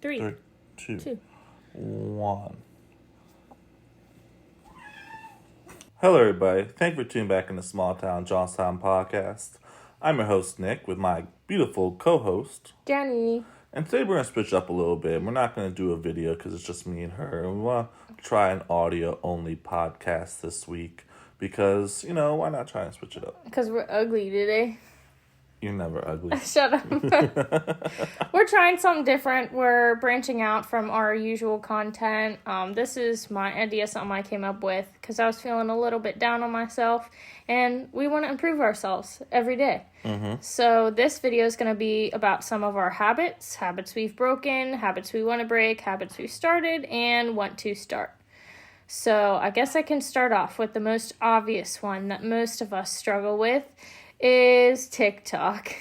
Three, Two, two. 1. Hello, everybody. Thank you for tuning back in the Small Town Johnstown podcast. I'm your host, Nick, with my beautiful co-host, Jenny. And today we're going to switch up a little bit. We're not going to do a video because it's just me and her. And we want to try an audio-only podcast this week because, why not try and switch it up? Because we're ugly today. You're never ugly. Shut up. We're trying something different. We're branching out from our usual content. This is my idea, something I came up with because I was feeling a little bit down on myself, and we want to improve ourselves every day. Mm-hmm. So this video is going to be about some of our habits we've broken, habits we want to break, habits we started, and want to start. So I guess I can start off with the most obvious one that most of us struggle with, is TikTok.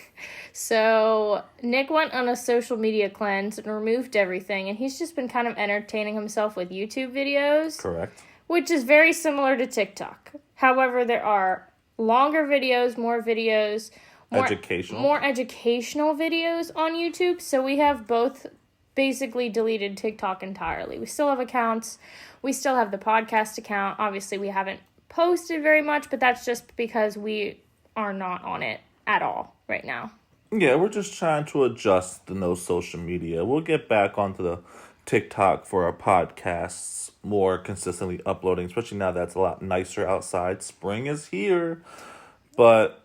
So Nick went on a social media cleanse and removed everything, and he's just been kind of entertaining himself with YouTube videos. Correct. Which is very similar to TikTok. However, there are longer videos, more educational videos on YouTube. So we have both basically deleted TikTok entirely. We still have accounts. We still have the podcast account. Obviously, we haven't posted very much, but that's just because we are not on it at all right now. Yeah, we're just trying to adjust the no social media. We'll get back onto the TikTok for our podcasts, more consistently uploading, especially now that's a lot nicer outside. Spring is here. But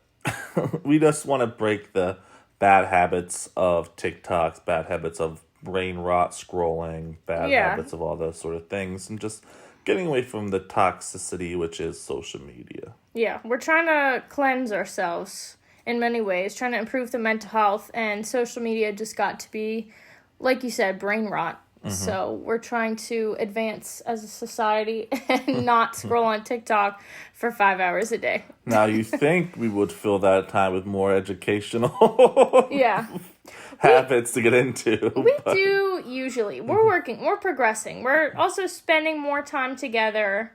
we just want to break the bad habits of TikToks, bad habits of brain rot scrolling, bad habits of all those sort of things, and just getting away from the toxicity, which is social media. Yeah, we're trying to cleanse ourselves in many ways, trying to improve the mental health, and social media just got to be, like you said, brain rot. Mm-hmm. So we're trying to advance as a society and not scroll on TikTok for 5 hours a day. Now, you think we would fill that time with more educational habits to get into. We do usually. We're working. We're progressing. We're also spending more time together,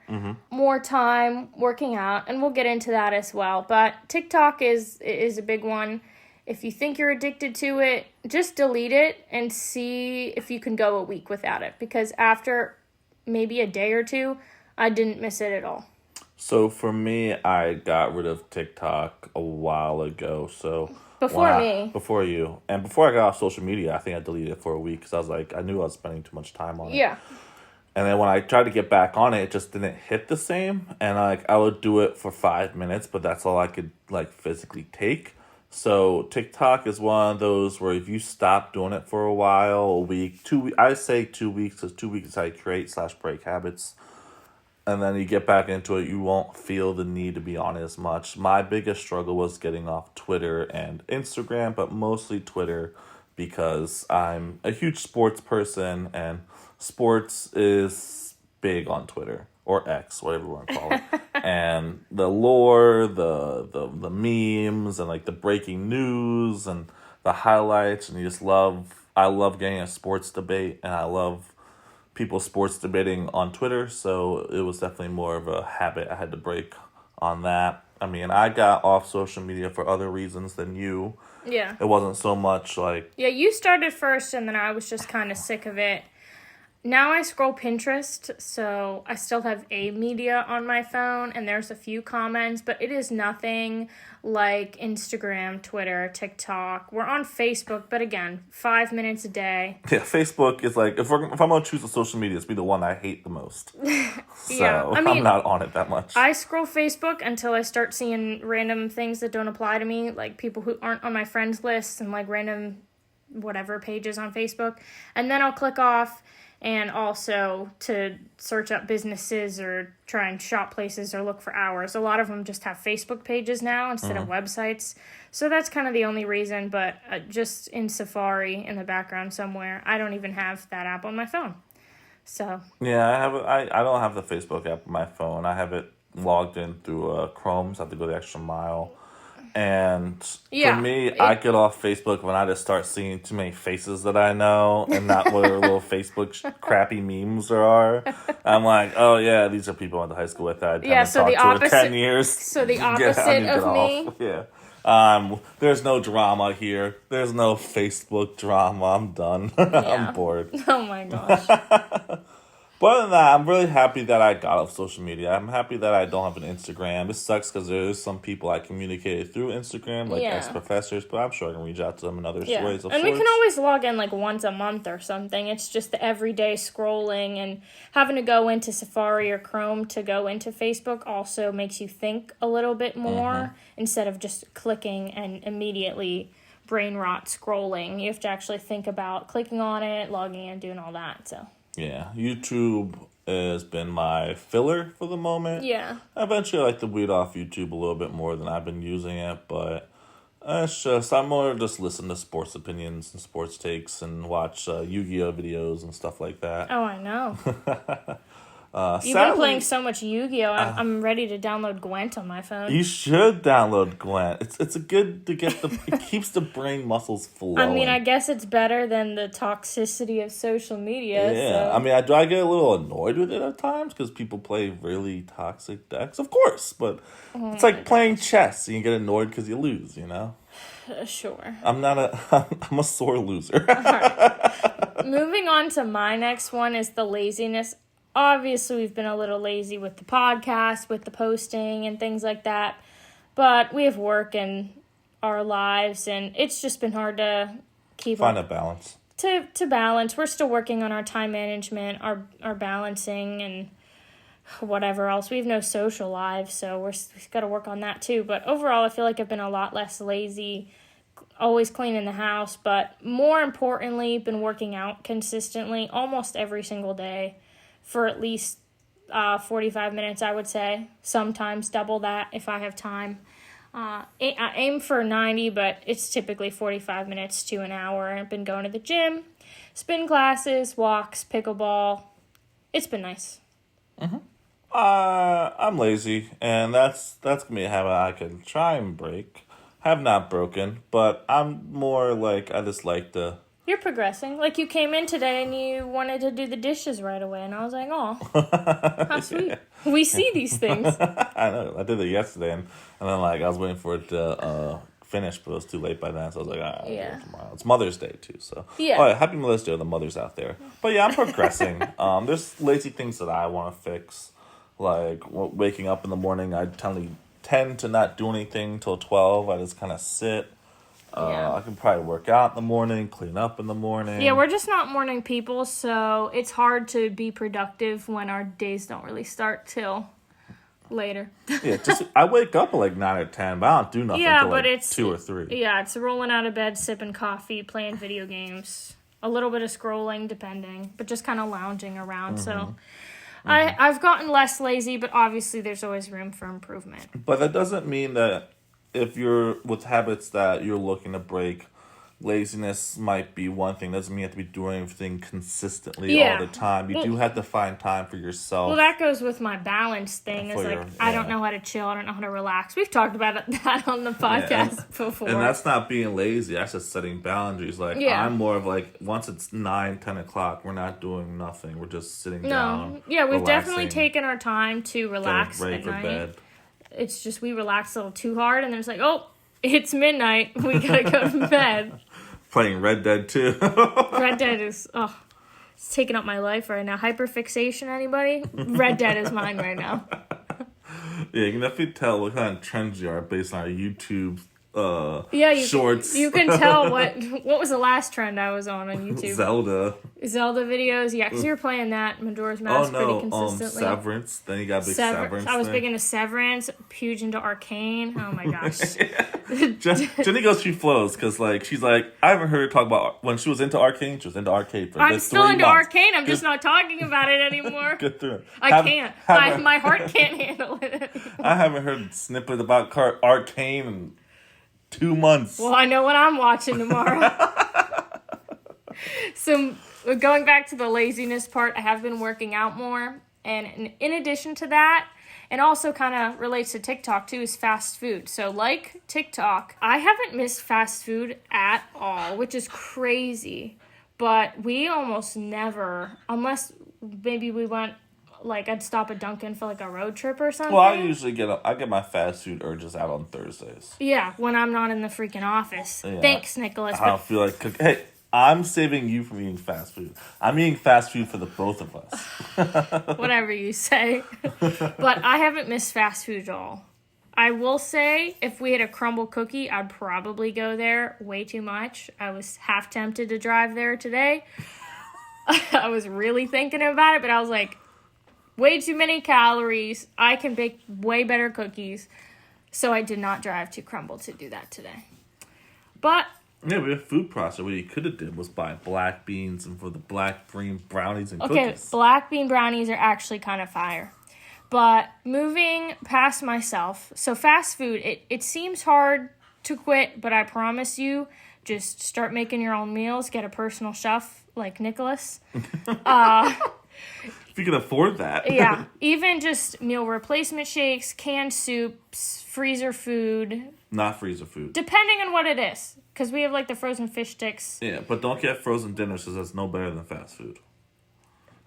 more time working out, and we'll get into that as well. But TikTok is a big one. If you think you're addicted to it, just delete it and see if you can go a week without it. Because after maybe a day or two, I didn't miss it at all. So for me, I got rid of TikTok a while ago. So before you. And before I got off social media, I think I deleted it for a week because I was like, I knew I was spending too much time on it. Yeah. And then when I tried to get back on it, it just didn't hit the same. And I would do it for 5 minutes, but that's all I could physically take. So TikTok is one of those where if you stop doing it for a while, a week, 2 weeks, I say 2 weeks, because 2 weeks is how you create/break habits. And then you get back into it, you won't feel the need to be on it as much. My biggest struggle was getting off Twitter and Instagram, but mostly Twitter because I'm a huge sports person and sports is big on Twitter. Or X, whatever you want to call it. And the lore, the memes, and the breaking news, and the highlights, and I love getting a sports debate, and I love people sports debating on Twitter, so it was definitely more of a habit I had to break on that. I mean, I got off social media for other reasons than you. Yeah. It wasn't so much Yeah, you started first, and then I was just kind of sick of it. Now I scroll Pinterest, so I still have a media on my phone, and there's a few comments, but it is nothing like Instagram, Twitter, TikTok. We're on Facebook, but again, 5 minutes a day. Yeah, Facebook is if I'm going to choose a social media, it's be the one I hate the most. So I'm not on it that much. I scroll Facebook until I start seeing random things that don't apply to me, like people who aren't on my friends list and random whatever pages on Facebook, and then I'll click off. And also to search up businesses or try and shop places or look for hours. A lot of them just have Facebook pages now instead of websites. So that's kind of the only reason. But just in Safari in the background somewhere, I don't even have that app on my phone. So yeah, I don't have the Facebook app on my phone. I have it logged in through Chrome, so I have to go the extra mile. And for me, I get off Facebook when I just start seeing too many faces that I know and not what little Facebook crappy memes there are. I'm like, oh yeah, these are people I went to high school with that I haven't talked to in 10 years. So the opposite of me. Yeah. There's no drama here. There's no Facebook drama. I'm done. Yeah. I'm bored. Oh my gosh. But other than that, I'm really happy that I got off social media. I'm happy that I don't have an Instagram. It sucks because there's some people I communicated through Instagram, like ex-professors, but I'm sure I can reach out to them in other ways of And sorts. we can always log in like once a month or something. It's just the everyday scrolling and having to go into Safari or Chrome to go into Facebook also makes you think a little bit more instead of just clicking and immediately brain rot scrolling. You have to actually think about clicking on it, logging in, doing all that, so... Yeah, YouTube has been my filler for the moment. Yeah. Eventually, I like to weed off YouTube a little bit more than I've been using it, but it's just, I'm more just listen to sports opinions and sports takes and watch Yu-Gi-Oh! Videos and stuff like that. Oh, I know. You've Sadly, been playing so much Yu-Gi-Oh! I'm ready to download Gwent on my phone. You should download Gwent. It's a good to get it keeps the brain muscles flowing. I mean, I guess it's better than the toxicity of social media. Yeah, So. I mean, I get a little annoyed with it at times because people play really toxic decks, of course. But it's like playing chess, and you get annoyed because you lose. You know. Sure. I'm a sore loser. Right. Moving on to my next one is the laziness. Obviously, we've been a little lazy with the podcast, with the posting and things like that. But we have work in our lives, and it's just been hard to find a balance. To balance. We're still working on our time management, our balancing, and whatever else. We have no social lives, so we've got to work on that too. But overall, I feel like I've been a lot less lazy, always cleaning the house. But more importantly, been working out consistently almost every single day. For at least 45 minutes, I would say. Sometimes double that if I have time. I aim for 90, but it's typically 45 minutes to an hour. I've been going to the gym, spin classes, walks, pickleball. It's been nice. Mm-hmm. I'm lazy, and that's going to be a habit I can try and break. Have not broken, but I'm more like, I just like to... You're progressing. Like, you came in today and you wanted to do the dishes right away. And I was like, oh, how sweet. We see these things. I know. I did it yesterday. And then, like, I was waiting for it to finish, but it was too late by then. So I was like, I'll do it tomorrow. It's Mother's Day, too. So, yeah. Oh, yeah, happy Mother's Day to the mothers out there. But, yeah, I'm progressing. There's lazy things that I want to fix. Like, waking up in the morning, I tend to not do anything until 12. I just kind of sit. I can probably work out in the morning, clean up in the morning. Yeah, we're just not morning people, so it's hard to be productive when our days don't really start till later. Yeah, I wake up at like 9 or 10, but I don't do nothing until like 2 or 3. Yeah, it's rolling out of bed, sipping coffee, playing video games, a little bit of scrolling, depending, but just kind of lounging around. Mm-hmm. So I've gotten less lazy, but obviously there's always room for improvement. But that doesn't mean that if you're with habits that you're looking to break, laziness might be one thing. Doesn't mean you have to be doing everything consistently all the time. You do have to find time for yourself. Well, that goes with my balance thing. It's like, I don't know how to chill. I don't know how to relax. We've talked about that on the podcast before. And that's not being lazy. That's just setting boundaries. Like, I'm more of like, once it's 9, 10 o'clock, we're not doing nothing. We're just sitting down. Yeah, we've definitely taken our time to relax ready at for night. Bed. It's just we relax a little too hard, and then it's like, oh, it's midnight. We gotta go to bed. Playing Red Dead 2. Red Dead is, it's taking up my life right now. Hyperfixation, anybody? Red Dead is mine right now. Yeah, you can definitely tell what kind of trends you are based on our YouTube shorts. You can tell what was the last trend I was on YouTube. Zelda videos, yeah, because you were playing that Majora's Mask pretty consistently. Severance. Then you got big Severance. I was big into Severance, huge into Arcane. Oh my gosh. Jenny goes through flows because she's like, I haven't heard her talk about when she was into Arcane. She was into Arcade for I'm still into months. Arcane. I'm just not talking about it anymore. Good through it. I can't. My heart can't handle it anymore. I haven't heard a snippet about Arcane in 2 months. Well, I know what I'm watching tomorrow. So, going back to the laziness part, I have been working out more. And in addition to that, and also kind of relates to TikTok too, is fast food. So like TikTok, I haven't missed fast food at all, which is crazy. But we almost never, unless maybe we went like, I'd stop at Dunkin' for, like, a road trip or something. Well, I usually get my fast food urges out on Thursdays. Yeah, when I'm not in the freaking office. Yeah. Thanks, Nicholas. I don't feel like cooking. Hey, I'm saving you from eating fast food. I'm eating fast food for the both of us. Whatever you say. But I haven't missed fast food at all. I will say, if we had a crumble cookie, I'd probably go there way too much. I was half tempted to drive there today. I was really thinking about it, but I was like, way too many calories. I can bake way better cookies. So I did not drive to Crumble to do that today. But yeah, we have food processor. What you could have did was buy black beans and for the black bean brownies and cookies. Okay, black bean brownies are actually kind of fire. But moving past myself, so fast food, it seems hard to quit, but I promise you, just start making your own meals, get a personal chef like Nicholas. If you can afford that. Yeah, even just meal replacement shakes, canned soups, freezer food. Not freezer food. Depending on what it is, because we have like the frozen fish sticks. Yeah, but don't get frozen dinners because that's no better than fast food.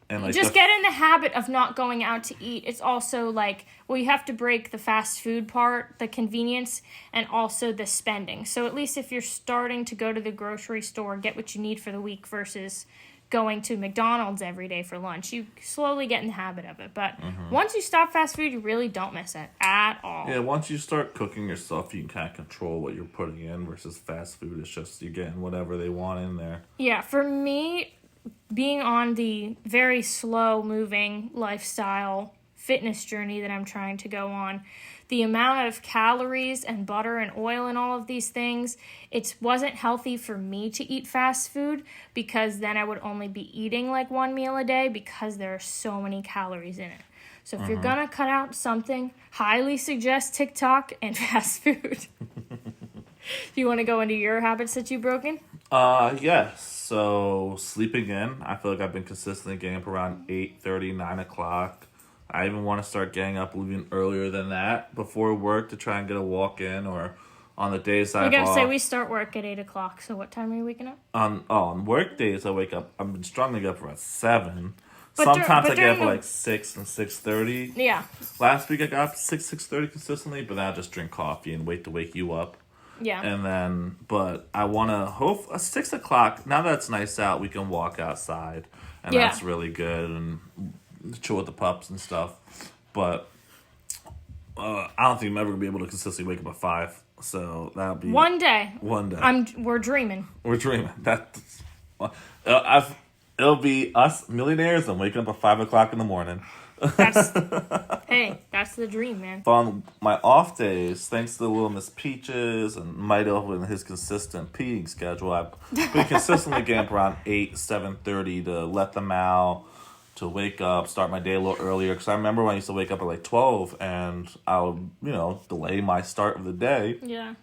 And like just get in the habit of not going out to eat. It's also like, well, you have to break the fast food part, the convenience, and also the spending. So at least if you're starting to go to the grocery store, get what you need for the week versus going to McDonald's every day for lunch, you slowly get in the habit of it. But once you stop fast food, you really don't miss it at all. Yeah, once you start cooking yourself, you can kind of control what you're putting in versus fast food. It's just you're getting whatever they want in there. Yeah, for me, being on the very slow-moving lifestyle fitness journey that I'm trying to go on, the amount of calories and butter and oil and all of these things, it wasn't healthy for me to eat fast food because then I would only be eating like one meal a day because there are so many calories in it. So if you're going to cut out something, highly suggest TikTok and fast food. Do you want to go into your habits that you've broken? Yes. So sleeping in, I feel like I've been consistently getting up around 8:30, 9 o'clock. I even want to start getting up even earlier than that before work to try and get a walk in, or on the days I gotta say we start work at 8 o'clock. So what time are you waking up? On work days I wake up. I've been struggling to get up around 7. Sometimes I get up at like 6 and 6:30. Yeah. Last week I got up 6:30 consistently, but then I just drink coffee and wait to wake you up. Yeah. And then, but I want to hope 6 o'clock. Now that it's nice out, we can walk outside, and that's really good, and chill with the pups and stuff. But I don't think I'm ever gonna be able to consistently wake up at 5. So that'll be one day. One day. We're dreaming. We're dreaming. It'll be us millionaires and waking up at 5 o'clock in the morning. Hey, that's the dream, man. But on my off days, thanks to Little Miss Peaches and Mido and his consistent peeing schedule, I've been consistently getting up around 8, 7:30 to let them out, to wake up, start my day a little earlier. Because I remember when I used to wake up at like 12 and I would, delay my start of the day. Yeah.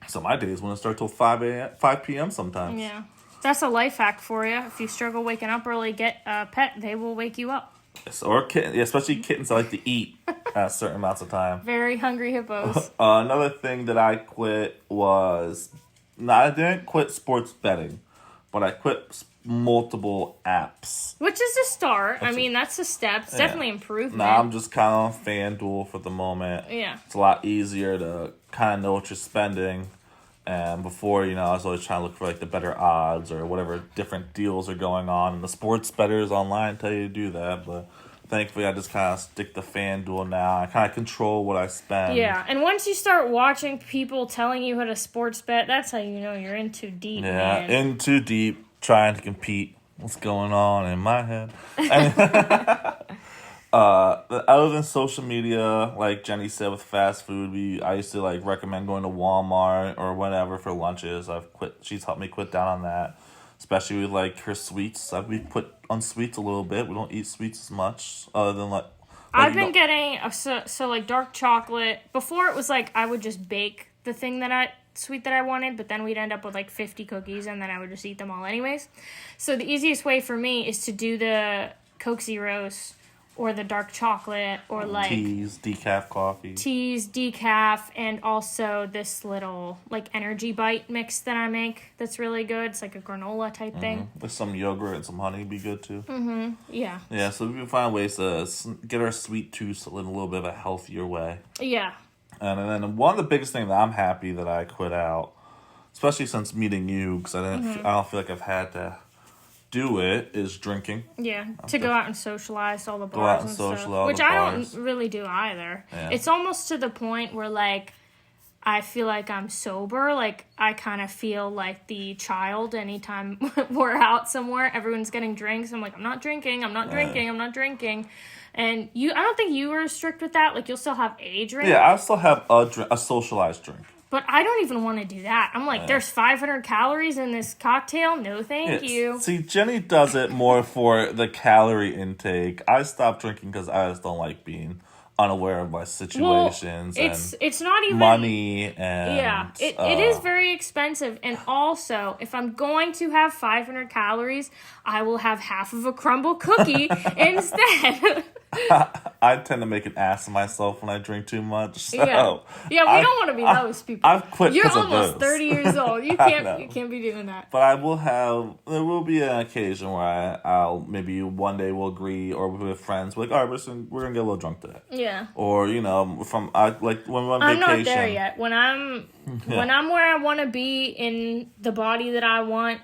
So my days wouldn't start till 5 p.m. sometimes. Yeah. That's a life hack for you. If you struggle waking up early, get a pet. They will wake you up. Yes, or kittens, especially kittens that like to eat at certain amounts of time. Very hungry hippos. Another thing that I quit was... I didn't quit sports betting, but I quit multiple apps. Which is a start. That's a step. It's definitely improvement. Now I'm just kind of on FanDuel for the moment. Yeah. It's a lot easier to kind of know what you're spending. And before, I was always trying to look for like the better odds or whatever different deals are going on. And the sports bettors online tell you to do that. But thankfully, I just kind of stick to FanDuel now. I kind of control what I spend. Yeah, and once you start watching people telling you how to sports bet, that's how you know you're in too deep, man. Yeah, in too deep, trying to compete. What's going on in my head? Other than social media, like Jenny said with fast food, I used to like recommend going to Walmart or whatever for lunches. I've quit. She's helped me quit down on that, especially with like her sweets. We put on sweets a little bit. We don't eat sweets as much, other than like I've been getting so like dark chocolate. Before it was like I would just bake the thing sweet that I wanted, but then we'd end up with like 50 cookies, and then I would just eat them all anyways. So the easiest way for me is to do the Coke Zeros or the dark chocolate, or like teas, decaf coffee. Teas, decaf, and also this little like energy bite mix that I make that's really good. It's like a granola type thing. With some yogurt and some honey be good too. Yeah. Yeah, so we can find ways to get our sweet tooth in a little bit of a healthier way. Yeah. And then one of the biggest things that I'm happy that I quit out, especially since meeting you, because I don't feel like I've had to do it, is drinking. Yeah, to go out and socialize to all the bars and stuff, which I don't really do either. Yeah. It's almost to the point where, like, I feel like I'm sober. Like, I kind of feel like the child anytime we're out somewhere, everyone's getting drinks. I'm like, I'm not drinking. I'm not drinking. And I don't think you were strict with that. Like, you'll still have a drink. Yeah, I still have a socialized drink. But I don't even want to do that. I'm like, there's 500 calories in this cocktail. No, thank you. See, Jenny does it more for the calorie intake. I stopped drinking because I just don't like being unaware of my situations. Well, it's not even money and it is very expensive. And also, if I'm going to have 500 calories, I will have half of a crumble cookie instead. I tend to make an ass of myself when I drink too much. So we don't want to be those people. I've quit. You're almost 30 years old. You can't be doing that. But there will be an occasion where I'll maybe one day we'll agree, or with friends, we're like, all right, we're gonna get a little drunk today. Yeah. Or when we're on vacation. I'm not there yet. When I'm where I want to be in the body that I want,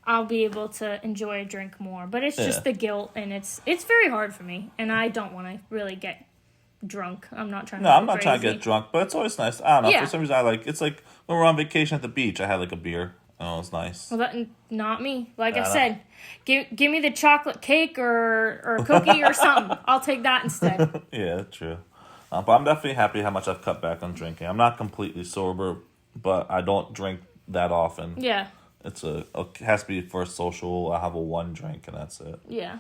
I'll be able to enjoy a drink more. But it's just the guilt, and it's very hard for me, and I don't want to really get drunk. I'm not trying to I'm not trying to get drunk, but it's always nice. I don't know. Yeah. For some reason, it's like when we're on vacation at the beach, I had like a beer. Oh, it was nice. Well, not me. Like I said, give me the chocolate cake or cookie or something. I'll take that instead. Yeah, true. But I'm definitely happy how much I've cut back on drinking. I'm not completely sober, but I don't drink that often. Yeah. It has to be for a social. I have one drink and that's it. Yeah.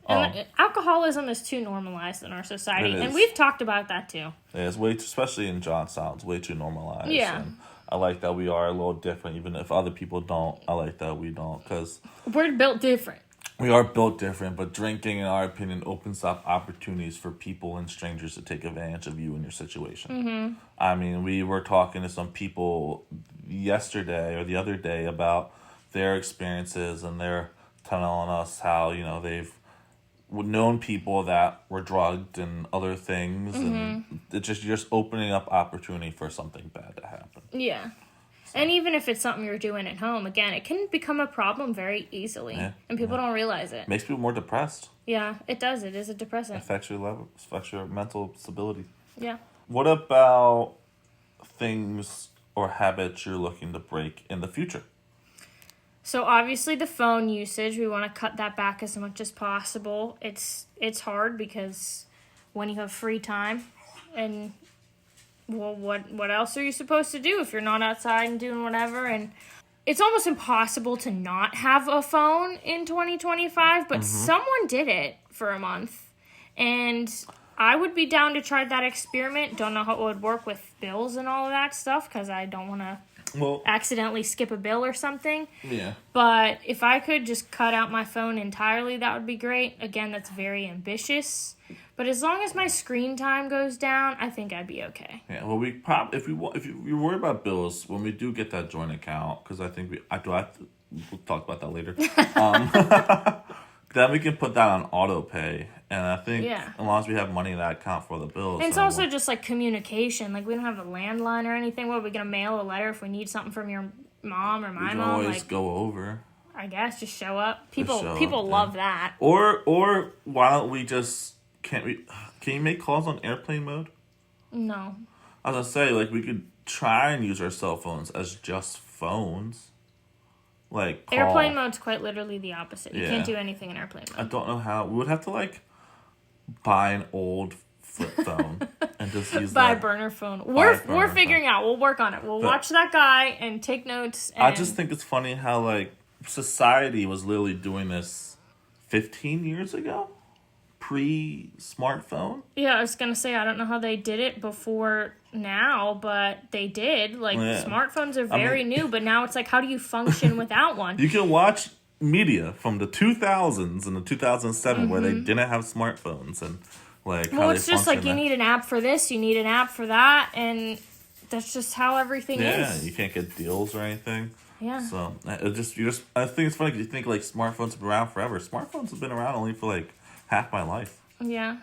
And alcoholism is too normalized in our society, and we've talked about that too. Yeah, it's especially in Johnstown, it's way too normalized. Yeah. And I like that we are a little different, even if other people don't. I like that we don't, because we're built different. We are built different, but drinking, in our opinion, opens up opportunities for people and strangers to take advantage of you and your situation. Mm-hmm. I mean, we were talking to some people yesterday or the other day about their experiences, and they're telling us how, they've known people that were drugged and other things, and you're just opening up opportunity for something bad to happen. Yeah. And even if it's something you're doing at home, again, it can become a problem very easily. Yeah. And people don't realize it. Makes people more depressed. Yeah, it does. It is a depressant. Affects your mental stability. Yeah. What about things or habits you're looking to break in the future? So obviously the phone usage, we want to cut that back as much as possible. It's hard because when you have free time and... well, what else are you supposed to do if you're not outside and doing whatever? And it's almost impossible to not have a phone in 2025, but someone did it for a month. And I would be down to try that experiment. Don't know how it would work with bills and all of that stuff, because I don't want to accidentally skip a bill or something. Yeah. But if I could just cut out my phone entirely, that would be great. Again, that's very ambitious. But as long as my screen time goes down, I think I'd be okay. Yeah, well, if you're worried about bills, when we do get that joint account, because I think we'll talk about that later. Then we can put that on auto pay, and I think as long as we have money in that account for the bills. And it's also just like communication. Like, we don't have a landline or anything. What, are we gonna mail a letter if we need something from your mom or my mom? Always go over. I guess just show up. People love that. Or why don't we just? Can you make calls on airplane mode? No. I was gonna say, we could try and use our cell phones as just phones. Airplane mode's quite literally the opposite. You can't do anything in airplane mode. I don't know how. We would have to buy an old flip phone and just use buy a burner phone. We're figuring out. We'll work on it. We'll watch that guy and take notes. And... I just think it's funny how society was literally doing this 15 years ago. Pre-smartphone? Yeah, I was going to say, I don't know how they did it before now, but they did. Smartphones are very new, but now it's how do you function without one? You can watch media from the 2000s and the 2007 where they didn't have smartphones and like well, it's just like you need an app for this, you need an app for that, and that's just how everything is. Yeah, you can't get deals or anything. Yeah. So I think it's funny because you think like smartphones have been around forever. Smartphones have been around only for like half my life. Yeah.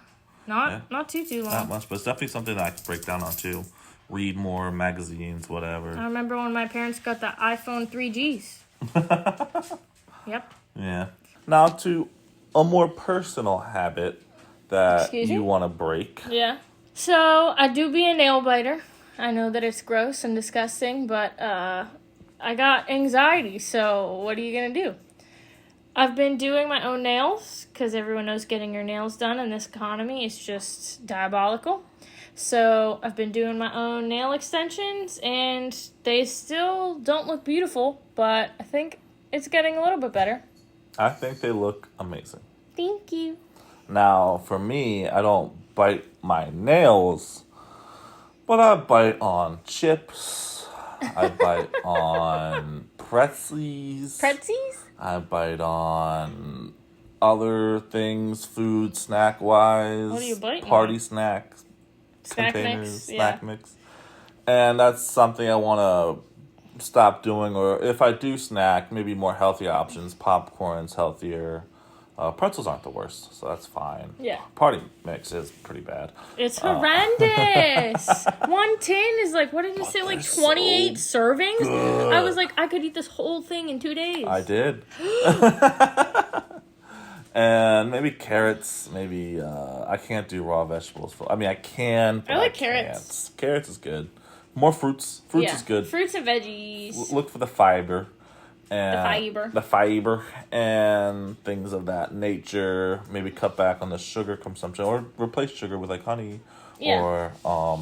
Not too long. Not much, but it's definitely something that I can break down onto. Read more magazines, whatever. I remember when my parents got the iPhone 3Gs. Yep. Yeah. Now to a more personal habit that you want to break. Yeah. So I do be a nail biter. I know that it's gross and disgusting, but I got anxiety, so what are you going to do? I've been doing my own nails, because everyone knows getting your nails done in this economy is just diabolical. So I've been doing my own nail extensions, and they still don't look beautiful, but I think it's getting a little bit better. I think they look amazing. Thank you. Now, for me, I don't bite my nails, but I bite on chips. I bite on pretzels. Pretzels? I bite on other things, food, snack-wise. What are you biting on? Party snacks. Snack containers, mix? snack mix. And that's something I want to stop doing. Or if I do snack, maybe more healthy options. Popcorn's healthier. Pretzels aren't the worst, so that's fine. Yeah. Party mix is pretty bad. It's horrendous. One tin is like, what did you say, like 28 servings? Good. I was like, I could eat this whole thing in 2 days. I did. And maybe carrots, maybe, I can't do raw vegetables. I can, but I like carrots. Can't. Carrots is good. More fruits. Fruits is good. Fruits and veggies. Look for the fiber. And The fiber. And things of that nature. Maybe cut back on the sugar consumption or replace sugar with like honey. Yeah. Or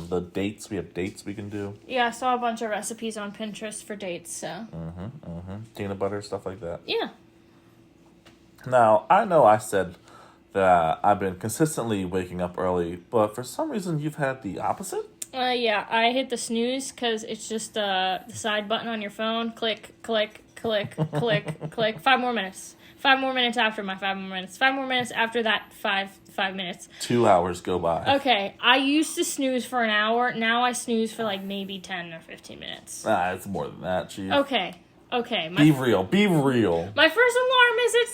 the dates. We have dates we can do. Yeah, I saw a bunch of recipes on Pinterest for dates, so. Peanut butter, stuff like that. Yeah. Now, I know I said that I've been consistently waking up early, but for some reason you've had the opposite? Yeah, I hit the snooze because it's just the side button on your phone. Click, click, click, click, click. 5 more minutes. 5 more minutes after my 5 more minutes. 5 more minutes after that 5 minutes. 2 hours go by. Okay, I used to snooze for an hour. Now I snooze for like maybe 10 or 15 minutes. It's more than that, Chief. Okay. Be real. My first alarm is at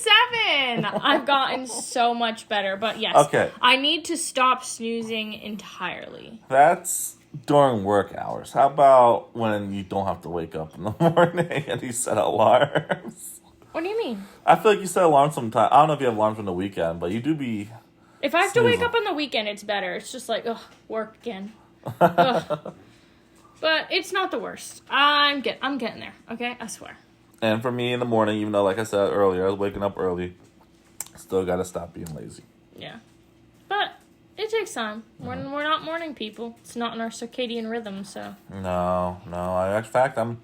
7. I've gotten so much better, but yes. Okay. I need to stop snoozing entirely. That's during work hours. How about when you don't have to wake up in the morning and you set alarms? What do you mean? I feel like you set alarms sometimes. I don't know if you have alarms on the weekend, but you do be If I have to wake up on the weekend, it's better. It's just like, work again. Ugh. But it's not the worst. I'm getting there, okay? I swear. And for me in the morning, even though, like I said earlier, I was waking up early, still got to stop being lazy. Yeah. But it takes time. We're not morning people. It's not in our circadian rhythm, so. No. In fact, I'm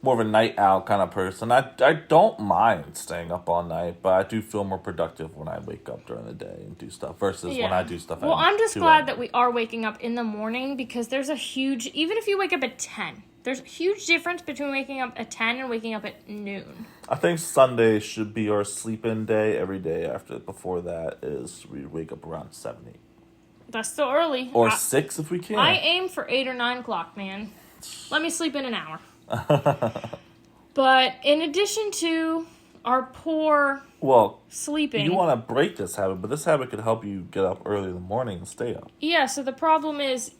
more of a night owl kind of person. I don't mind staying up all night, but I do feel more productive when I wake up during the day and do stuff versus when I do stuff at 2 Well, I'm just glad that we are waking up in the morning because there's a huge, even if you wake up at 10, there's a huge difference between waking up at 10 and waking up at noon. I think Sunday should be our sleep-in day. Every day before that is we wake up around 7, 8. That's still early. Or 6 if we can. I aim for 8 or 9 o'clock, man. Let me sleep in an hour. But in addition to our poor sleeping. You want to break this habit, but this habit could help you get up early in the morning and stay up. Yeah, so the problem is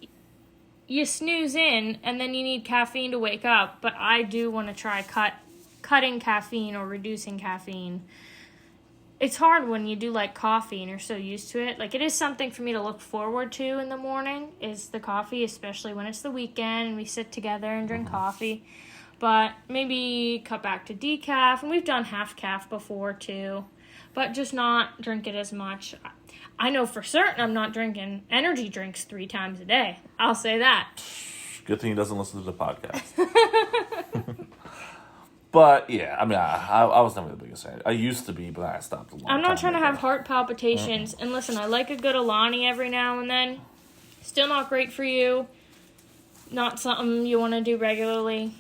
you snooze in and then you need caffeine to wake up, but I do want to try cutting caffeine or reducing caffeine. It's hard when you do like coffee and you're so used to it. Like it is something for me to look forward to in the morning is the coffee, especially when it's the weekend and we sit together and drink coffee. But maybe cut back to decaf, and we've done half calf before too, but just not drink it as much. I know for certain I'm not drinking energy drinks 3 times a day. I'll say that. Good thing he doesn't listen to the podcast. But yeah, I was never the biggest fan. I used to be, but I stopped a long time I'm not trying to ago. have heart palpitations. And listen, I like a good Alani every now and then. Still not great for you. Not something you want to do regularly.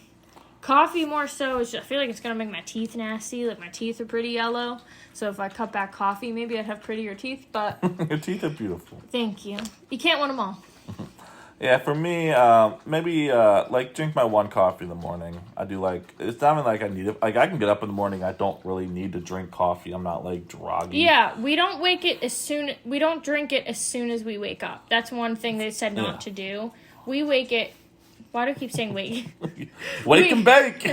Coffee more so is just, I feel like it's going to make my teeth nasty. Like, my teeth are pretty yellow. So if I cut back coffee, maybe I'd have prettier teeth, but... Your teeth are beautiful. Thank you. You can't want them all. Yeah, for me, maybe, like, drink my one coffee in the morning. I do, like, it's not even like I need it. Like, I can get up in the morning, I don't really need to drink coffee. I'm not, like, groggy. Yeah, we don't drink it as soon as we wake up. That's one thing they said not to do. We wake it... Why do I keep saying wake? Wake and bake!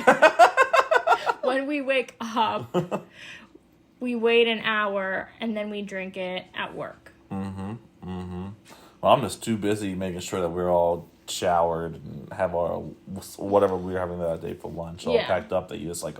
When we wake up, we wait an hour, and then we drink it at work. Well, I'm just too busy making sure that we're all showered and have our whatever we were having that day for lunch all packed up that you just like,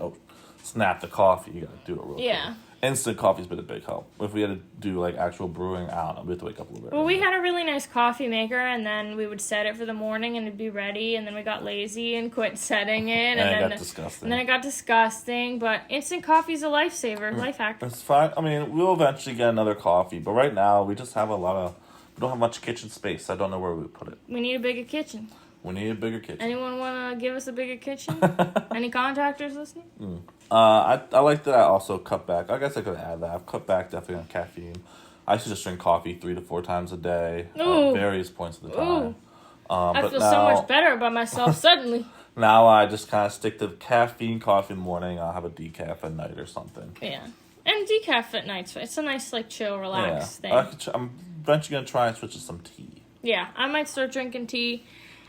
snap the coffee. You got to do it real quick. Instant coffee's been a big help. If we had to do like actual brewing, I don't know, we have to wake up a little bit. Well, we had a really nice coffee maker, and then we would set it for the morning, and it'd be ready, and then we got lazy and quit setting it, and then it got disgusting. But instant coffee's a lifesaver, life hack. It's fine. I mean, we'll eventually get another coffee, but right now we just have we don't have much kitchen space. I don't know where we would put it. We need a bigger kitchen. We need a bigger kitchen. Anyone want to give us a bigger kitchen? Any contractors listening? I like that I also cut back. I guess I could add that. I've cut back definitely on caffeine. I used to just drink coffee 3 to 4 times a day at various points of the time. I feel so much better about myself suddenly. Now I just kind of stick to caffeine coffee in the morning. I'll have a decaf at night or something. Yeah. And decaf at night. It's a nice, like, chill, relax thing. I'm eventually going to try and switch to some tea. Yeah, I might start drinking tea.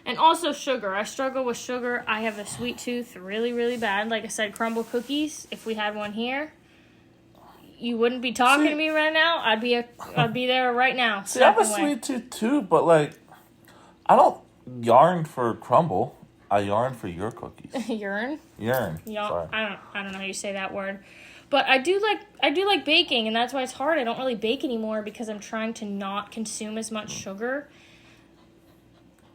And also sugar. I struggle with sugar. I have a sweet tooth really, really bad. Like I said, crumble cookies, if we had one here, you wouldn't be talking to me right now. I'd be there right now. See, I have a sweet tooth too, but like, I don't yearn for crumble. I yearn for your cookies. Yearn? Yearn. Sorry. I don't know how you say that word. But I do like baking, and that's why it's hard. I don't really bake anymore because I'm trying to not consume as much sugar.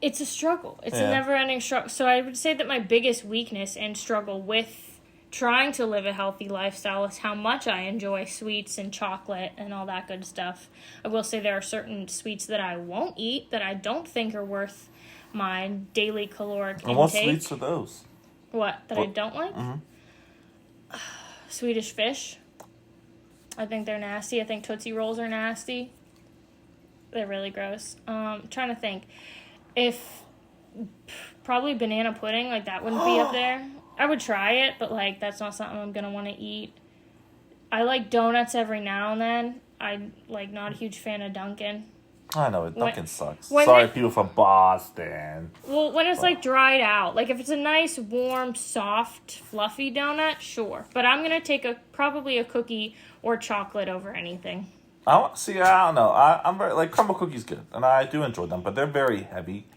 It's a struggle. It's a never-ending struggle. So I would say that my biggest weakness and struggle with trying to live a healthy lifestyle is how much I enjoy sweets and chocolate and all that good stuff. I will say there are certain sweets that I won't eat that I don't think are worth my daily caloric intake. And what sweets are those? What? I don't like? Mm-hmm. Swedish Fish. I think they're nasty. I think Tootsie Rolls are nasty. They're really gross. Trying to think. Probably banana pudding, like, that wouldn't be up there. I would try it, but, like, that's not something I'm going to want to eat. I like donuts every now and then. I'm, like, not a huge fan of Dunkin'. I know, Dunkin' sucks. Sorry, people from Boston. Well, when it's, like, dried out. Like, if it's a nice, warm, soft, fluffy donut, sure. But I'm going to take probably a cookie or chocolate over anything. I don't know. I'm very, like, crumble cookies good, and I do enjoy them, but they're very heavy.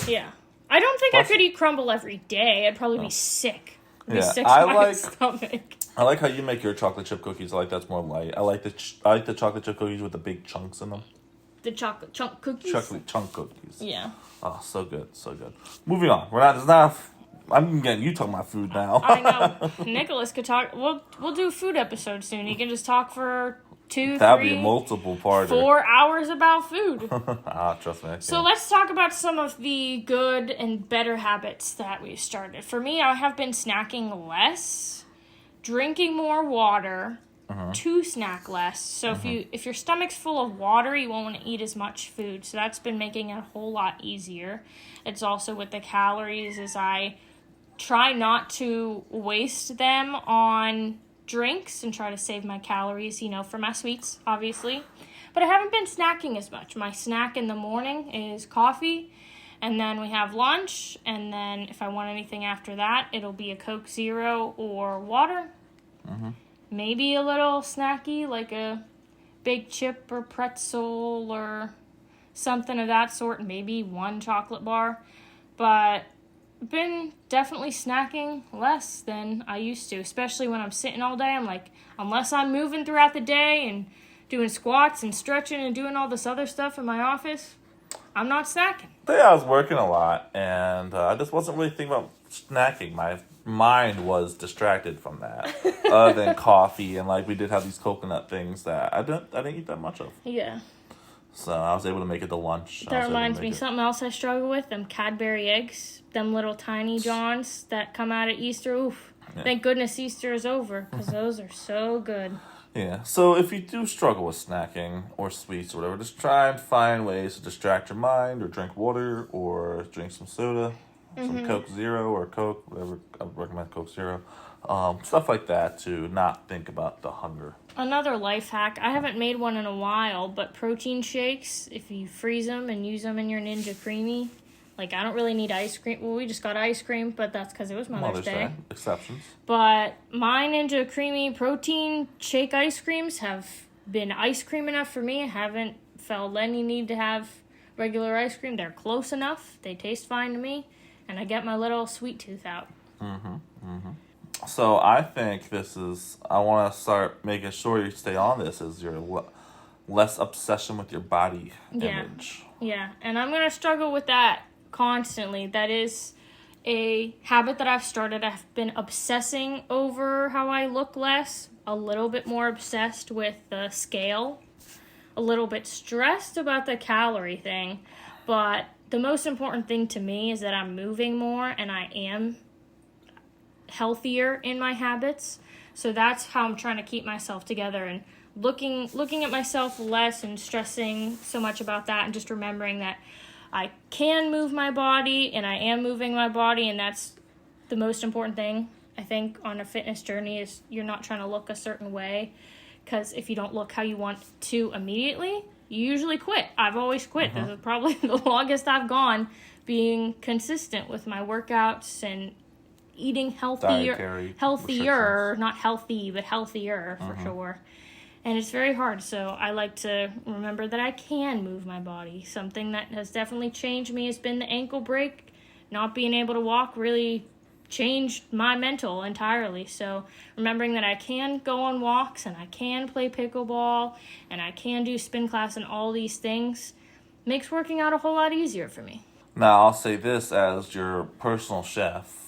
Yeah. I don't think I could eat crumble every day. I'd probably be sick. Sick to my stomach. I like how you make your chocolate chip cookies. I like that's more light. I like the chocolate chip cookies with the big chunks in them. The chocolate chunk cookies? Chocolate chunk cookies. Yeah. Oh, so good, so good. Moving on. There's not... I'm getting you talking about food now. I know. Nicholas could talk... We'll do a food episode soon. You can just talk for 2, That'd 3... be multiple parts. 4 hours about food. Trust me. So let's talk about some of the good and better habits that we've started. For me, I have been snacking less, drinking more water, to snack less. So if your stomach's full of water, you won't want to eat as much food. So that's been making it a whole lot easier. It's also with the calories, as I try not to waste them on drinks and try to save my calories, for my sweets, obviously. But I haven't been snacking as much. My snack in the morning is coffee, and then we have lunch, and then if I want anything after that, it'll be a Coke Zero or water. Maybe a little snacky, like a big chip or pretzel or something of that sort, maybe one chocolate bar. But I've been definitely snacking less than I used to, especially when I'm sitting all day. I'm like, unless I'm moving throughout the day and doing squats and stretching and doing all this other stuff in my office, I'm not snacking. Yeah, I was working a lot, and I just wasn't really thinking about snacking. My mind was distracted from that, other than coffee, and like we did have these coconut things that I didn't eat that much of. Yeah. So I was able to make it to lunch. That reminds me, something else I struggle with, them Cadbury eggs, them little tiny Johns that come out at Easter. Oof. Yeah. Thank goodness Easter is over, because those are so good. Yeah, so if you do struggle with snacking or sweets or whatever, just try and find ways to distract your mind, or drink water, or drink some soda, some Coke Zero or Coke, whatever. I would recommend Coke Zero. Stuff like that to not think about the hunger. Another life hack, I haven't made one in a while, but protein shakes, if you freeze them and use them in your Ninja Creamy, like, I don't really need ice cream. Well, we just got ice cream, but that's because it was Mother's Day. Exceptions. But my Ninja Creamy protein shake ice creams have been ice cream enough for me. I haven't felt any need to have regular ice cream. They're close enough. They taste fine to me. And I get my little sweet tooth out. So I think I want to start making sure you stay on this, is your less obsession with your body image. Yeah, and I'm going to struggle with that constantly. That is a habit that I've started. I've been obsessing over how I look less, a little bit more obsessed with the scale, a little bit stressed about the calorie thing, but the most important thing to me is that I'm moving more and I am healthier in my habits. So that's how I'm trying to keep myself together, and looking at myself less and stressing so much about that, and just remembering that I can move my body and I am moving my body, and that's the most important thing, I think, on a fitness journey, is you're not trying to look a certain way, because if you don't look how you want to immediately, you usually quit. I've always quit. This is probably the longest I've gone being consistent with my workouts and eating healthier, not healthy, but healthier for sure. And it's very hard, so I like to remember that I can move my body. Something that has definitely changed me has been the ankle break. Not being able to walk really changed my mental entirely. So remembering that I can go on walks, and I can play pickleball, and I can do spin class, and all these things makes working out a whole lot easier for me. Now, I'll say this as your personal chef.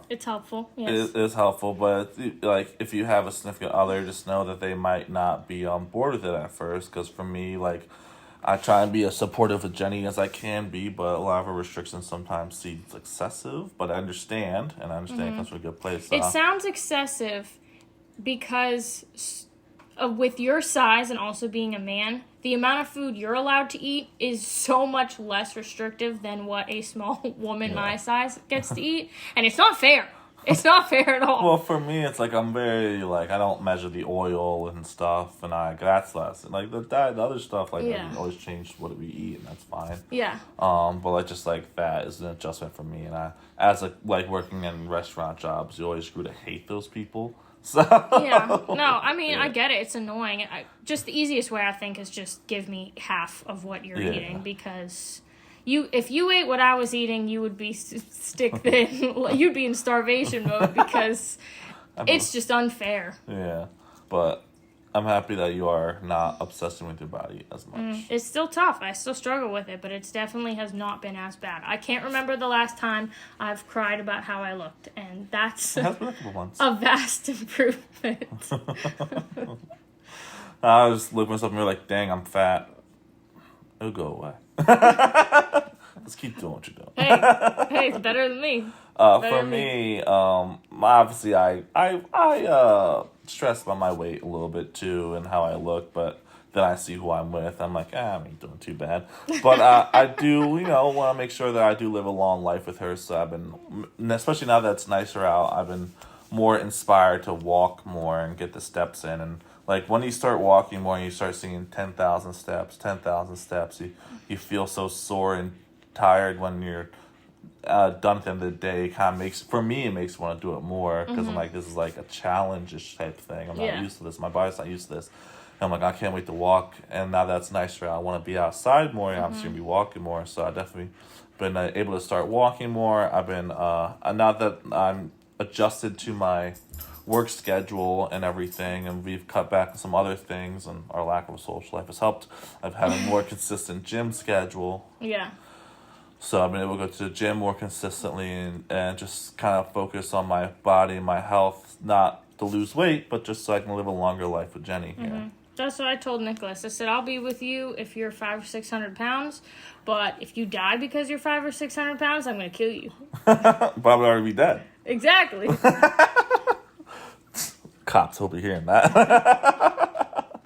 It's helpful, yes. It is helpful, but like, if you have a significant other, just know that they might not be on board with it at first. Because for me, like, I try and be as supportive with Jenny as I can be, but a lot of her restrictions sometimes seems excessive. But I understand, and it comes from a good place. It sounds excessive because with your size and also being a man, the amount of food you're allowed to eat is so much less restrictive than what a small woman my size gets to eat. And it's not fair. It's not fair at all. Well, for me, it's like I'm very, like, I don't measure the oil and stuff, and that's less. And, like, the other stuff, like, we always change what we eat, and that's fine. Yeah. But, like, just, like, that is an adjustment for me. And as working in restaurant jobs, you always grew to hate those people. So yeah, no, I mean, I get it. It's annoying. Just the easiest way, I think, is just give me half of what you're eating, because if you ate what I was eating, you would be stick thin. You'd be in starvation mode, because it's just unfair. Yeah, but I'm happy that you are not obsessing with your body as much. It's still tough. I still struggle with it, but it definitely has not been as bad. I can't remember the last time I've cried about how I looked, and that's it has been a couple months. A vast improvement. I was looking at myself and be like, dang, I'm fat. It'll go away. Let's keep doing what you're doing. Hey, it's better than me. For me, obviously, I stress about my weight a little bit too and how I look, but then I see who I'm with. I'm like, I ain't doing too bad. But I do, want to make sure that I do live a long life with her. So I've been, especially now that it's nicer out, I've been more inspired to walk more and get the steps in. And like, when you start walking more and you start seeing 10,000 steps, you feel so sore and tired when you're done at the end of the day. Kind of makes me want to do it more, because I'm like, this is like a challenge-ish type thing. I'm not used to this. My body's not used to this. And I'm like, I can't wait to walk. And now that's nicer. I want to be outside more. And I'm just going to be walking more. So I definitely been able to start walking more. I've been now that I'm adjusted to my work schedule and everything, and we've cut back on some other things, and our lack of a social life has helped. I've had a more consistent gym schedule. Yeah. So I've been able to go to the gym more consistently and just kind of focus on my body and my health, not to lose weight, but just so I can live a longer life with Jenny here. That's what I told Nicholas. I said, I'll be with you if you're 500 or 600 pounds, but if you die because you're 500 or 600 pounds, I'm going to kill you. Probably already be dead. Exactly. Cops will be hearing that.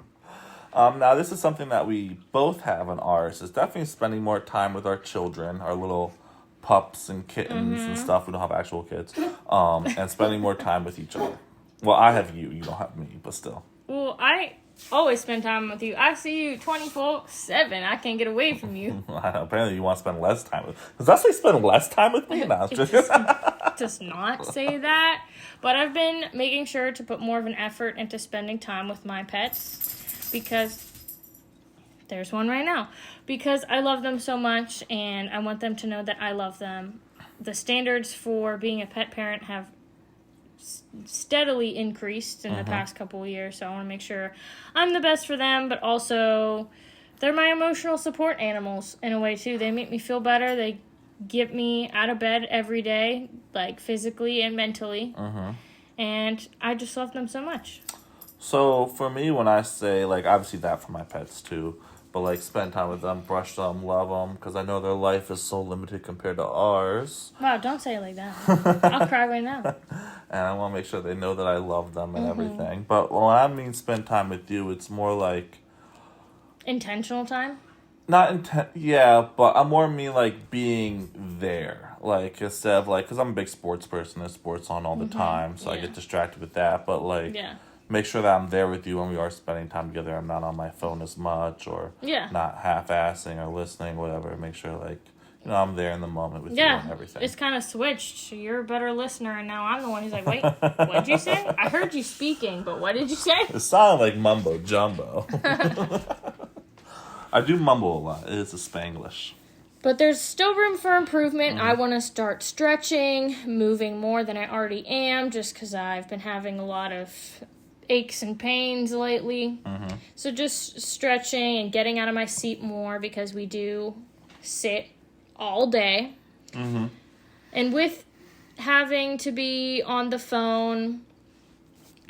Now, this is something that we both have on ours. It's definitely spending more time with our children, our little pups and kittens and stuff. We don't have actual kids. And spending more time with each other. Well, I have you. You don't have me, but still. Well, I always spend time with you. I see you 24/7. I can't get away from you. Apparently, you want to spend less time with. Does that say spend less time with me? No, It does not say that. But I've been making sure to put more of an effort into spending time with my pets because there's one right now. Because I love them so much and I want them to know that I love them. The standards for being a pet parent have steadily increased in the past couple of years, so I want to make sure I'm the best for them, but also they're my emotional support animals in a way too. They make me feel better. They get me out of bed every day, like physically and mentally, and I just love them so much. So for me, when I say, like, obviously that for my pets too, but like spend time with them, brush them, love them, because I know their life is so limited compared to ours. Wow, don't say it like that. I'll cry right now. And I want to make sure they know that I love them and everything. But when I mean spend time with you, it's more like... Intentional time? Yeah, but I more mean like being there. Like, instead of like, because I'm a big sports person, there's sports on all the time, so I get distracted with that. But like, make sure that I'm there with you when we are spending time together. I'm not on my phone as much, or not half-assing or listening, whatever. Make sure, like, you know, I'm there in the moment with you and everything. It's kind of switched. You're a better listener, and now I'm the one who's like, wait, what did you say? I heard you speaking, but what did you say? It sounded like mumbo jumbo. I do mumble a lot. It is a Spanglish. But there's still room for improvement. I want to start stretching, moving more than I already am, just because I've been having a lot of aches and pains lately. So just stretching and getting out of my seat more, because we do sit all day. And with having to be on the phone,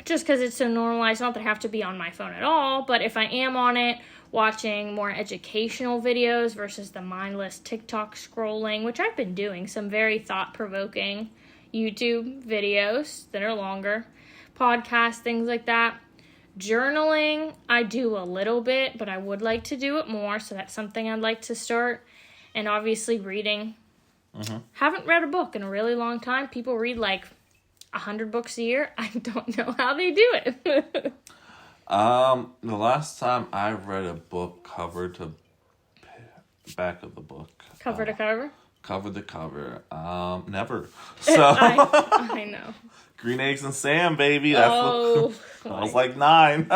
just because it's so normalized, not that I have to be on my phone at all, but if I am on it, watching more educational videos versus the mindless TikTok scrolling, which I've been doing, some very thought-provoking YouTube videos that are longer, podcasts, things like that. Journaling, I do a little bit, but I would like to do it more, so that's something I'd like to start. And obviously reading. Haven't read a book in a really long time. People read like 100 books a year. I don't know how they do it. The last time I read a book cover to back of the book. Cover to cover? Cover to cover. Never. So I know. Green Eggs and Sam, baby. That's I was like 9.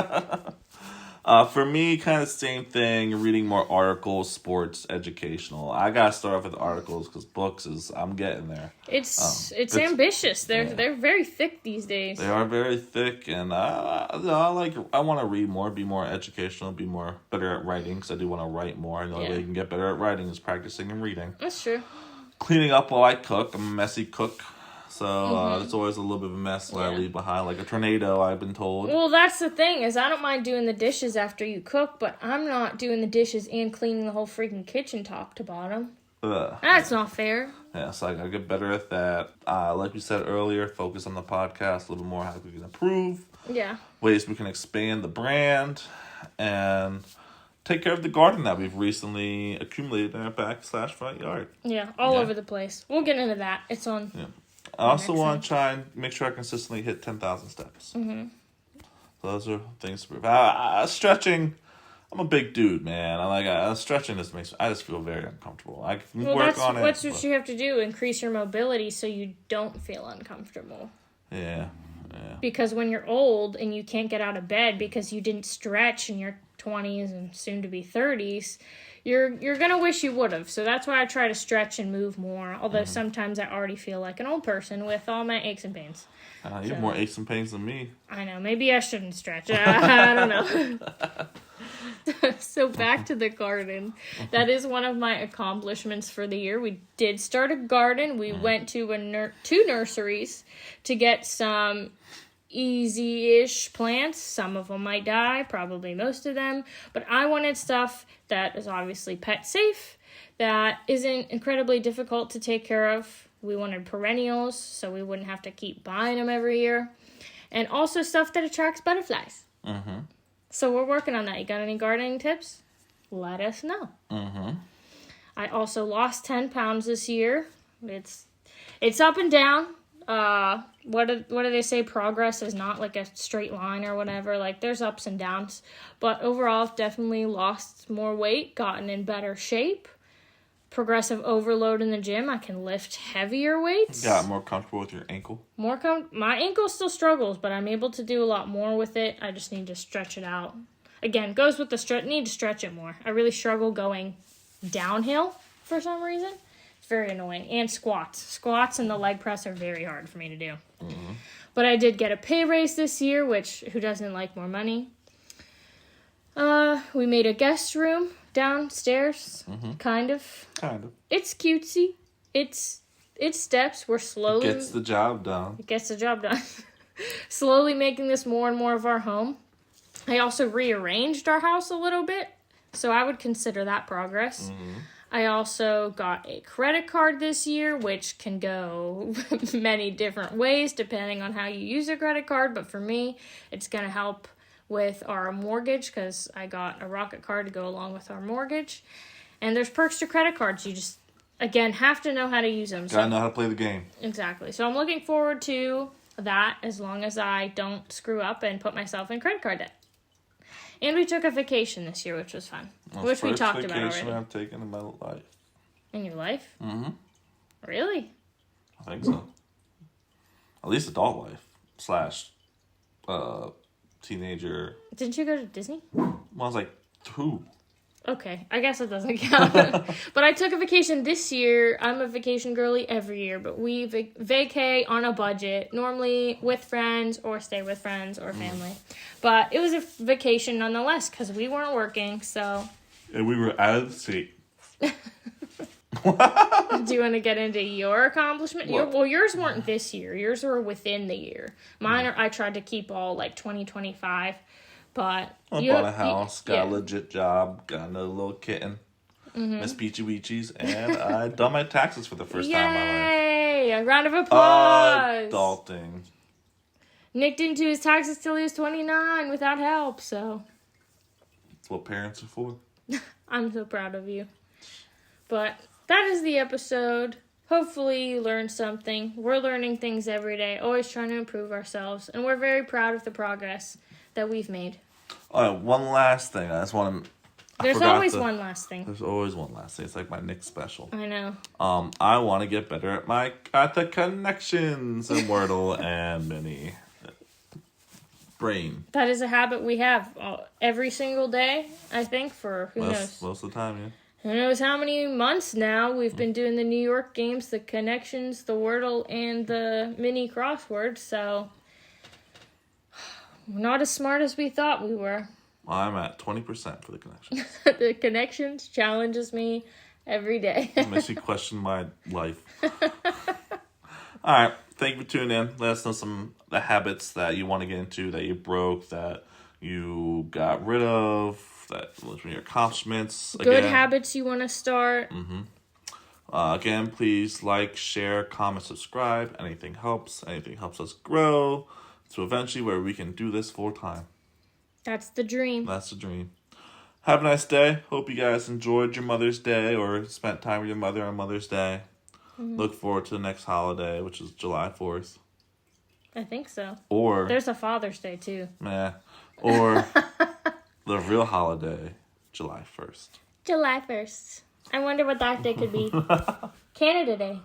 For me, kind of same thing. Reading more articles, sports, educational. I gotta start off with articles because books I'm getting there. It's ambitious. They're very thick these days. They are very thick, and I want to read more, be more educational, be more better at writing, because I do want to write more. And the only way you can get better at writing is practicing and reading. That's true. Cleaning up while I cook. I'm a messy cook. So it's always a little bit of a mess that I leave behind, like a tornado, I've been told. Well, that's the thing, is I don't mind doing the dishes after you cook, but I'm not doing the dishes and cleaning the whole freaking kitchen top to bottom. That's not fair. Yeah, so I gotta get better at that. Like we said earlier, focus on the podcast a little more, how we can improve. Yeah. Ways we can expand the brand, and take care of the garden that we've recently accumulated in our back/front yard. Yeah, all over the place. We'll get into that. It's on... Yeah. I also want to try and make sure I consistently hit 10,000 steps. So those are things to prove. Stretching, I'm a big dude, man. Stretching I just feel very uncomfortable. I can work on it. That's what you have to do, increase your mobility so you don't feel uncomfortable. Yeah. Because when you're old and you can't get out of bed because you didn't stretch in your 20s and soon to be 30s, you're going to wish you would have. So that's why I try to stretch and move more. Although sometimes I already feel like an old person with all my aches and pains. You have more aches and pains than me. I know. Maybe I shouldn't stretch. I don't know. So back to the garden. That is one of my accomplishments for the year. We did start a garden. We went to two nurseries to get some easy-ish plants. Some of them might die, probably most of them. But I wanted stuff that is obviously pet safe, that isn't incredibly difficult to take care of. We wanted perennials, so we wouldn't have to keep buying them every year. And also stuff that attracts butterflies. Mm-hmm. So we're working on that. You got any gardening tips? Let us know. Mm-hmm. I also lost 10 pounds this year. It's up and down. What do they say? Progress is not like a straight line or whatever. Like, there's ups and downs. But overall, I've definitely lost more weight, gotten in better shape. Progressive overload in the gym. I can lift heavier weights. Got more comfortable with your ankle? My ankle still struggles, but I'm able to do a lot more with it. I just need to stretch it out. Again, goes with the stretch. Need to stretch it more. I really struggle going downhill for some reason. It's very annoying. And squats and the leg press are very hard for me to do. Mm-hmm. But I did get a pay raise this year, which who doesn't like more money? We made a guest room downstairs. Mm-hmm. Kind of. It's cutesy. It's steps. We're slowly. It gets the job done. Slowly making this more and more of our home. I also rearranged our house a little bit, so I would consider that progress. Mm-hmm. I also got a credit card this year, which can go many different ways depending on how you use a credit card. But for me, it's going to help with our mortgage because I got a Rocket card to go along with our mortgage. And there's perks to credit cards. You just, again, have to know how to use them. Gotta know how to play the game. Exactly. So I'm looking forward to that as long as I don't screw up and put myself in credit card debt. And we took a vacation this year, which was fun. Which we talked about already. First vacation I've taken in my life. In your life? Mm-hmm. Really? I think so. At least adult life. / teenager. Didn't you go to Disney? Well, I was like 2. Okay, I guess it doesn't count. But I took a vacation this year. I'm a vacation girly every year, but we vacay on a budget, normally with friends or stay with friends or family. But it was a vacation nonetheless because we weren't working, so. And we were out of the state. Do you want to get into your accomplishment? Yours weren't this year. Yours were within the year. Mine, I tried to keep all like 2025. But I bought a house, got a legit job, got another little kitten, Miss Peachy Weechies, and I done my taxes for the first time in my life. Yay! A round of applause. Adulting. Nick didn't do his taxes till he was 29 without help, so. That's what parents are for. I'm so proud of you. But that is the episode. Hopefully you learned something. We're learning things every day, always trying to improve ourselves, and we're very proud of the progress that we've made. One last thing. I just want to. There's always one last thing. There's always one last thing. It's like my Nick special. I know. I want to get better at the connections in Wordle and Mini. Brain. That is a habit we have every single day. I think for who knows. Most of the time, yeah. Who knows how many months now we've been doing the New York games, the connections, the Wordle, and the mini crossword. So. We're not as smart as we thought we were. Well, I'm at 20% for the connections. The connections challenges me every day. It makes me question my life. All right. Thank you for tuning in. Let us know some of the habits that you want to get into, that you broke, that you got rid of, that was your accomplishments. Good habits you want to start. Mm-hmm. Again, please like, share, comment, subscribe. Anything helps. Anything helps us grow. So eventually where we can do this full time. That's the dream. That's the dream. Have a nice day. Hope you guys enjoyed your Mother's Day or spent time with your mother on Mother's Day. Mm-hmm. Look forward to the next holiday, which is July 4th. I think so. Or there's a Father's Day too. Or the real holiday, July 1st. July 1st. I wonder what that day could be. Canada Day.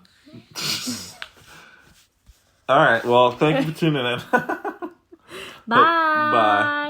All right. Well, thank you for tuning in. Bye. Bye.